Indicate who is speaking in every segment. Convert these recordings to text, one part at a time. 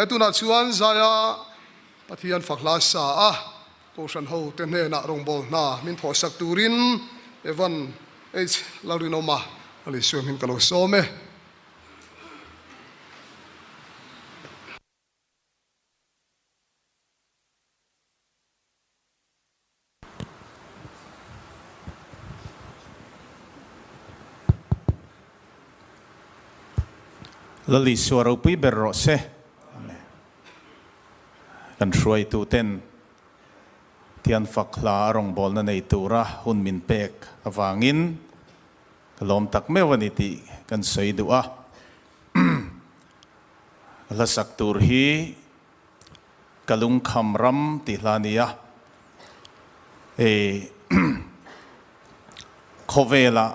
Speaker 1: tu na chuan zaya pathian fakla sa a ko san ho te ne na rong bol na min tho sak turin evan h laurinoma ali swimming kalo some
Speaker 2: lali suara upi berrose kan shuai tu ten tian fakla rong bol na nei tura hun min pek awangin kalom tak me waniti kan sei dua la sak tur hi kalung khamram ti hlania khovela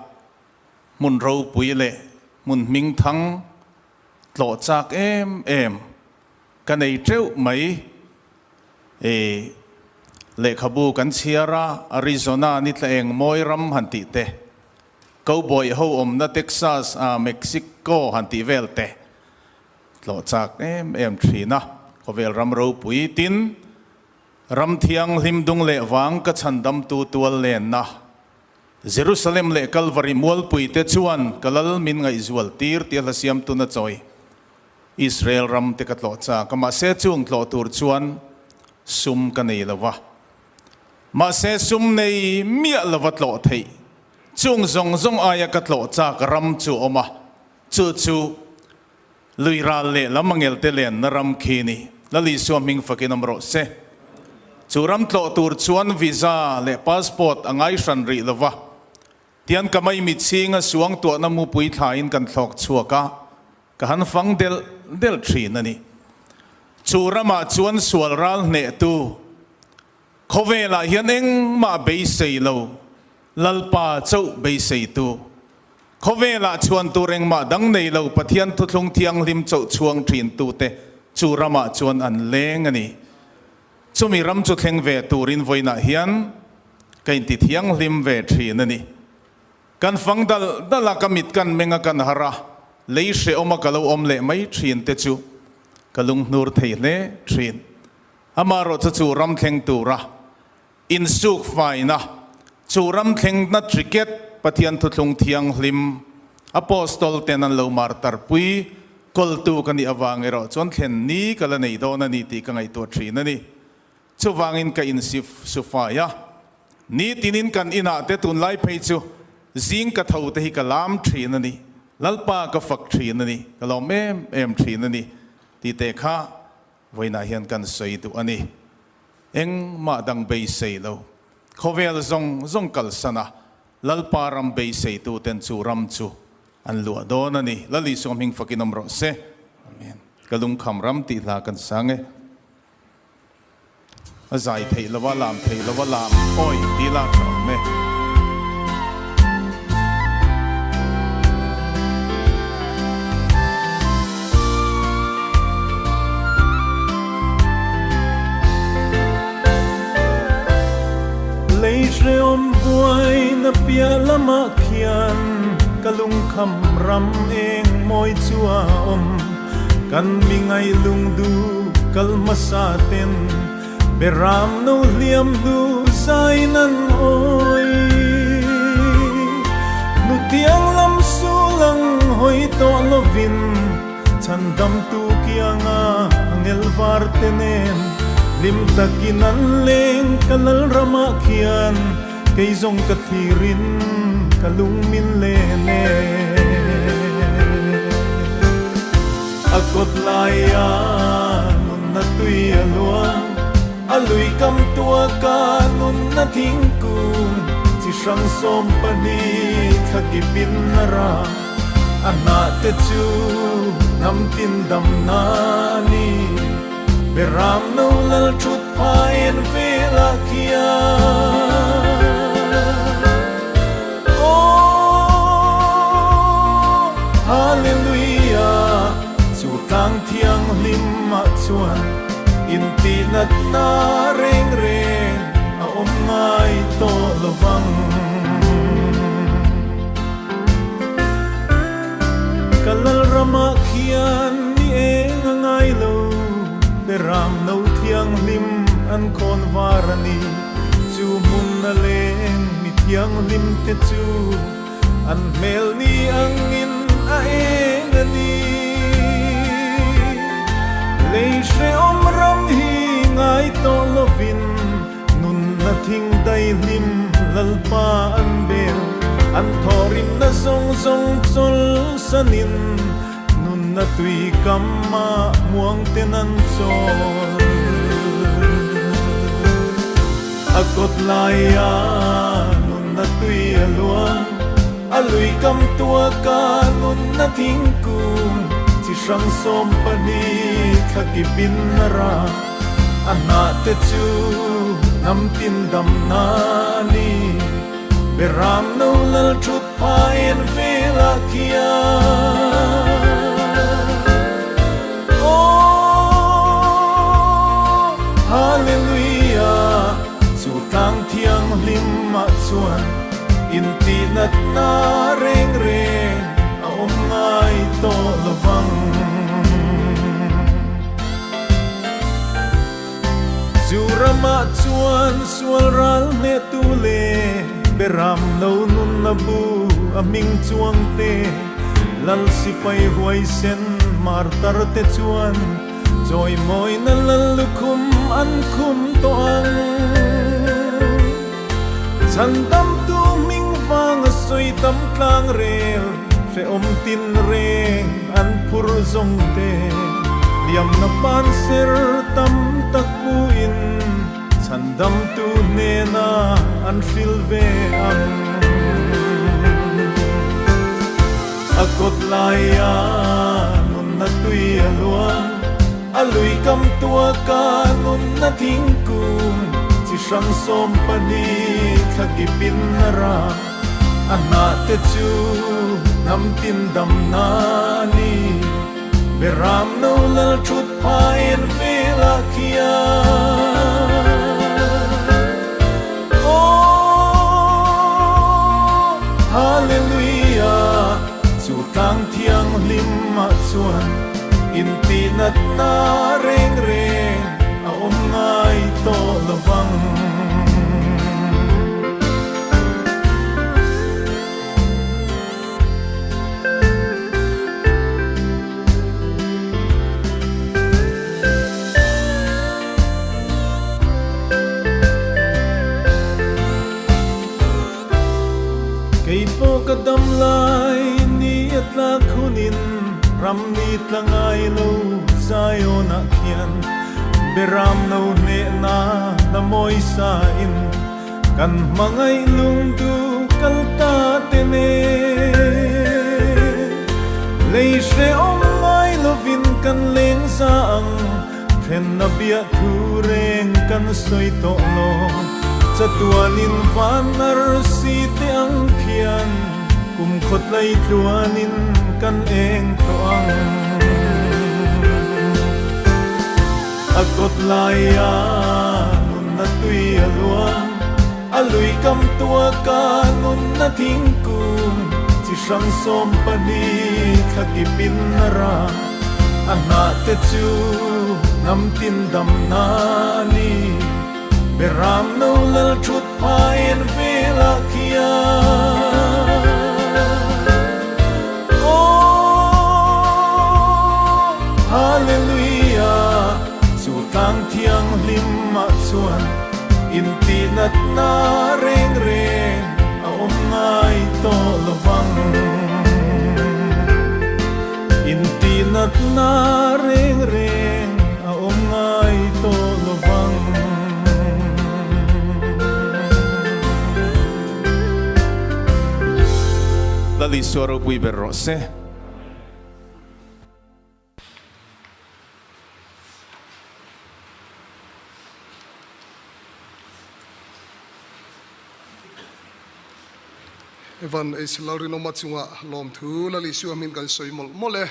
Speaker 2: mun ro puile mun ming thang lộ chak em cái này trêu mấy lệ khabu kan Sierra Arizona nít là eng moi ram han ti te cowboy ho na Texas Mexico han ti vel te lộ chak em thina ko vel ram ro pui tin ram thiang lim dung le wang ka chandam tu tual len na Jerusalem le Calvary mual pui te chuan kalal min ngai zual tir ti la siam tu na choi Israel ram te kat lo cha kama se chung lo tur chuan sum ka nei lawa ma se sum nei mia lawat lo thei chung zong zong aya kat lo cha ka ram chu oma chu luira le lamangel te len na ram khini lali swaming fakinam ro se chu ram lo tur chuan visa le passport angai san ri lawa tian kamai mi chinga suang to na mu pui thain kan thlok chuaka ka han fang del tri nani churama chuan sual ral ne tu khovela hianeng ma be sei lo lalpa chau be sei tu khovela chuan tureng ma dang nei lo pathian thuthlung thiang lim chau chuang thin tu te churama chuan an leng ani chumi ram chu thleng ve turin voina hian kain ti thiang lim ve thi nani kan fang dal kamit kan menga kan hara lấy sẽ ôm kalau ôm lệ mấy chuyện tết chú kalung nur thầy lệ chuyện amaro chu ram theng tu ra in suk fai na chu ram theng na cricket pathian thutlung thiang lim apostol tenan lo martar pui kol tu kani awangero chon thlen ni kala nei do na ni ti ka ngai to thri na ni chu wangin ka in sif sufaya ni tinin kan ina te tun lai phei chu zing ka thau te hi ka lam thri na ni lalpa ka fak thri na ni kalom em thri na ni ti te kha voina hian kan sei tu ani eng ma dang be sei lo khovel zong kal sana lalpa ram be sei tu ten chu ram chu an lu do na ni lali som hing fakinom ro se amen kalung kham ram ti la kan sange azai thei lawa lam oi ti la thang me
Speaker 3: Reom buai na pia lama khian kalung kham ram eng moi chua om kan mingai lung du kal masaten beram no liam du sainan oi nu tiang lam sulang hoi to lovin chandam tu kianga angel vartenen lim takinan leng kalal rama khian kay zong kathirin kalung min lene akot laya nun na tui alua alui kam tua ka nun na thingkung chi sang som pani thakipin nara ana te chu nam tin dam na ni beram no lal chut paen vela kia oh hallelujah chu tang thiang lim ma chuan in ti nat na reng a om ngai to lovang kalal rama khian ni eng ngai lo ram nâu thiang lim an khôn varani chu mun na leng mi thiang lim te chu an mel ni angin a engani lei she om ram hi ngai to lovin nun na thing dai lim lalpa an bel an thorin na song song chol sanin nun na tui kamma muang tenan chol akot laya nun na tui aluang alui kam tua ka nun na thing kum chi sang som pani khakibin nara ana te chu nam tin dam na ni beram no lal trut pain vela kia oh hallelujah chu tang thiang lim ma chuan in ti nat na reng reng a om ngai to lovang Jurama chuan sual ral ne tu le beram no nun na bu aming chuang te lal sipai huai sen mar tar te chuan joy moi na lal lukum an kum to ang chan dam tu ming wang soi tam tlang rel se om tin reng an pur zong te liam na pan ser tam tak puin chan dam tu ne na an fil ve ang akot laya nun na tui aluang alui kam tua ka nun na thing kum chi sang som pani khakipin nara ana te chu nam tin dam na ni beram no lal trut pain vela kia oh hallelujah chu tang thiang lim ma chuan in ti nat na reng reng a om ngai to lovang kay po kadam lai ni atla khunin ram ni tlangai lo sayo na kian beram no ne na namoy sa in kan mangay lungdu kalta tene lei she om mai lovin kan leng sa ang phen na bia thu reng kan soi to lo Satuanin vanar si te ang kian kum khot lai tluanin kan eng toang akot laya nun na tui aluang alui kam tua ka nun na thing kum chi sang som pani khakipin nara ana te chu nam tin dam na ni beram no lal trut pain vela kia oh hallelujah chu tang thiang lim ma chuan in ti nat na reng reng a om ngai to lovang in ti nat na reng reng a om ngai to lovang
Speaker 2: Lali soro bui berrose.
Speaker 1: Evan is laurino matsunga lom thu lali suamin kan soimol mole